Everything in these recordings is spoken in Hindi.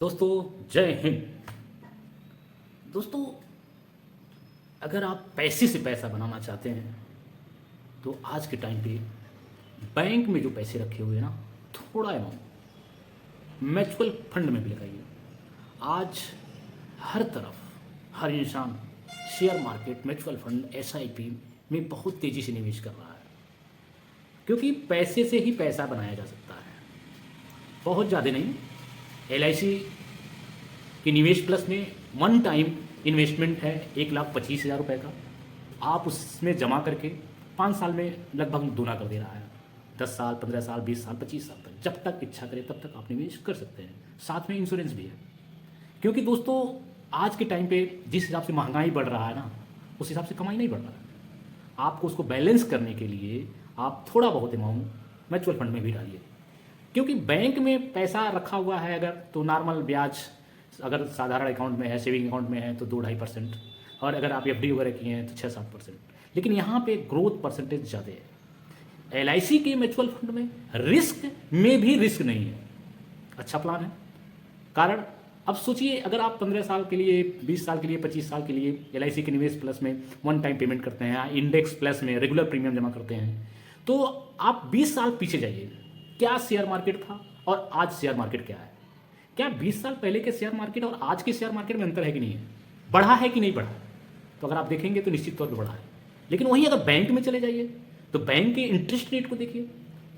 दोस्तों जय हिंद। दोस्तों अगर आप पैसे से पैसा बनाना चाहते हैं तो आज के टाइम पे बैंक में जो पैसे रखे हुए हैं ना, थोड़ा अमाउंट म्यूचुअल फंड में भी लगाइए। आज हर तरफ हर इंसान share market, mutual fund, SIP में बहुत तेज़ी से निवेश कर रहा है, क्योंकि पैसे से ही पैसा बनाया जा सकता है। बहुत ज़्यादा नहीं, एलआईसी की निवेश प्लस में वन टाइम इन्वेस्टमेंट है 1,25,000 रुपये का। आप उसमें जमा करके 5 साल में लगभग दूना कर दे रहा है। 10 साल, 15 साल, 20 साल, 25 साल तक, जब तक इच्छा करे तब तक आप निवेश कर सकते हैं। साथ में इंश्योरेंस भी है, क्योंकि दोस्तों आज के टाइम पे जिस हिसाब से महंगाई बढ़ रहा है ना, उस हिसाब से कमाई नहीं बढ़ रहा है। आपको उसको बैलेंस करने के लिए आप थोड़ा बहुत अमाउंट म्यूचुअल फंड में भी डालिए, क्योंकि बैंक में पैसा रखा हुआ है अगर तो नॉर्मल ब्याज, अगर साधारण अकाउंट में है, सेविंग अकाउंट में है तो 2-2.5%, और अगर आप एफडी वगैरह किए हैं तो 6-7%। लेकिन यहाँ पे ग्रोथ परसेंटेज ज़्यादा है। एलआईसी के म्यूचुअल फंड में रिस्क में भी रिस्क नहीं है। अच्छा प्लान है। कारण अब सोचिए, अगर आप 15 साल के लिए, 20 साल के लिए, 25 साल के लिए एलआईसी के निवेश प्लस में वन टाइम पेमेंट करते हैं, इंडेक्स प्लस में रेगुलर प्रीमियम जमा करते हैं, तो आप 20 साल पीछे जाइए। क्या शेयर मार्केट था और आज शेयर मार्केट क्या है? क्या 20 साल पहले के शेयर मार्केट और आज के शेयर मार्केट में अंतर है कि नहीं है? बढ़ा है कि नहीं बढ़ा? तो अगर आप देखेंगे तो निश्चित तौर पर बढ़ा है। लेकिन वहीं अगर बैंक में चले जाइए तो बैंक के इंटरेस्ट रेट को देखिए।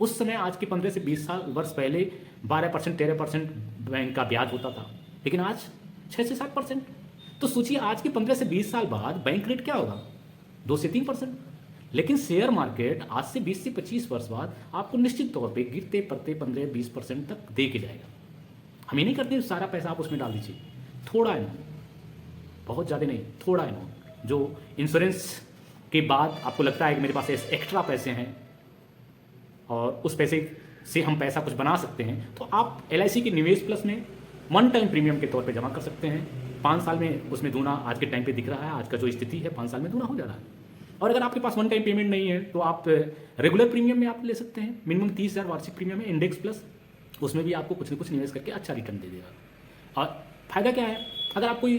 उस समय आज के 15 से 20 साल वर्ष पहले 12%, 13% बैंक का ब्याज होता था, लेकिन आज 6 से 7%। तो सोचिए आज के 15 से 20 साल बाद बैंक रेट क्या होगा? 2 से 3%। लेकिन शेयर मार्केट आज से 20 से 25 वर्ष बाद आपको निश्चित तौर पे गिरते पड़ते 15-20% तक दे के जाएगा। हम ये नहीं करते सारा पैसा आप उसमें डाल दीजिए। थोड़ा अमाउंट, बहुत ज़्यादा नहीं, थोड़ा अमाउंट जो इंश्योरेंस के बाद आपको लगता है कि मेरे पास एक्स्ट्रा पैसे हैं और उस पैसे से हम पैसा कुछ बना सकते हैं, तो आप एलआईसी के निवेश प्लस में वन टाइम प्रीमियम के तौर पे जमा कर सकते हैं। 5 साल में उसमें दूना आज के टाइम पे दिख रहा है। आज का जो स्थिति है 5 साल में दूना हो जा रहा है। और अगर आपके पास वन टाइम पेमेंट नहीं है तो आप रेगुलर प्रीमियम में आप ले सकते हैं। मिनिमम 30,000 वार्षिक प्रीमियम है, इंडेक्स प्लस, उसमें भी आपको कुछ न कुछ निवेश करके अच्छा रिटर्न दे देगा। और फायदा क्या है? अगर आप कोई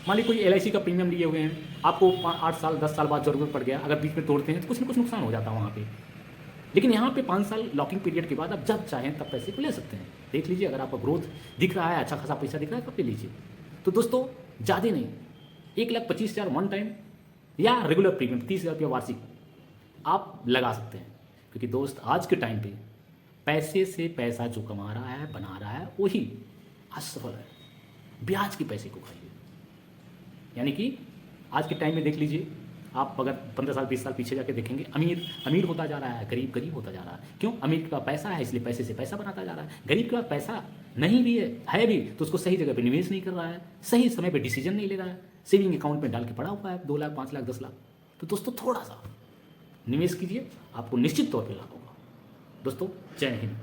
मान लीजिए कोई एलआईसी का प्रीमियम लिए हुए हैं, आपको 8 साल 10 साल बाद जरूरत पड़ गया, अगर बीच में तोड़ते हैं तो कुछ न कुछ नुकसान हो जाता है वहाँ पे। लेकिन यहाँ पे 5 साल लॉकिंग पीरियड के बाद आप जब चाहें तब पैसे को ले सकते हैं। देख लीजिए, अगर आपका ग्रोथ दिख रहा है, अच्छा खासा पैसा दिख रहा है, तब ले लीजिए। तो दोस्तों ज़्यादा नहीं, 1,25,000 वन टाइम या रेगुलर प्रीमियम 30,000 रुपया वार्षिक आप लगा सकते हैं। क्योंकि दोस्त आज के टाइम पे पैसे से पैसा जो कमा रहा है, बना रहा है, वही असफल है। ब्याज के पैसे को खाइए। यानी कि आज के टाइम में देख लीजिए, आप अगर 15 साल 20 साल पीछे जाके देखेंगे, अमीर अमीर होता जा रहा है, गरीब गरीब होता जा रहा है। क्यों? अमीर के पास पैसा है इसलिए पैसे से पैसा बनाता जा रहा है। गरीब के पास पैसा नहीं भी है भी तो उसको सही जगह पे निवेश नहीं कर रहा है, सही समय पे डिसीजन नहीं ले रहा है, सेविंग अकाउंट में डाल के पड़ा हुआ है 2 लाख, 5 लाख, 10 लाख। तो दोस्तों थोड़ा सा निवेश कीजिए, आपको निश्चित तौर पर लाभ होगा। दोस्तों जय हिंद।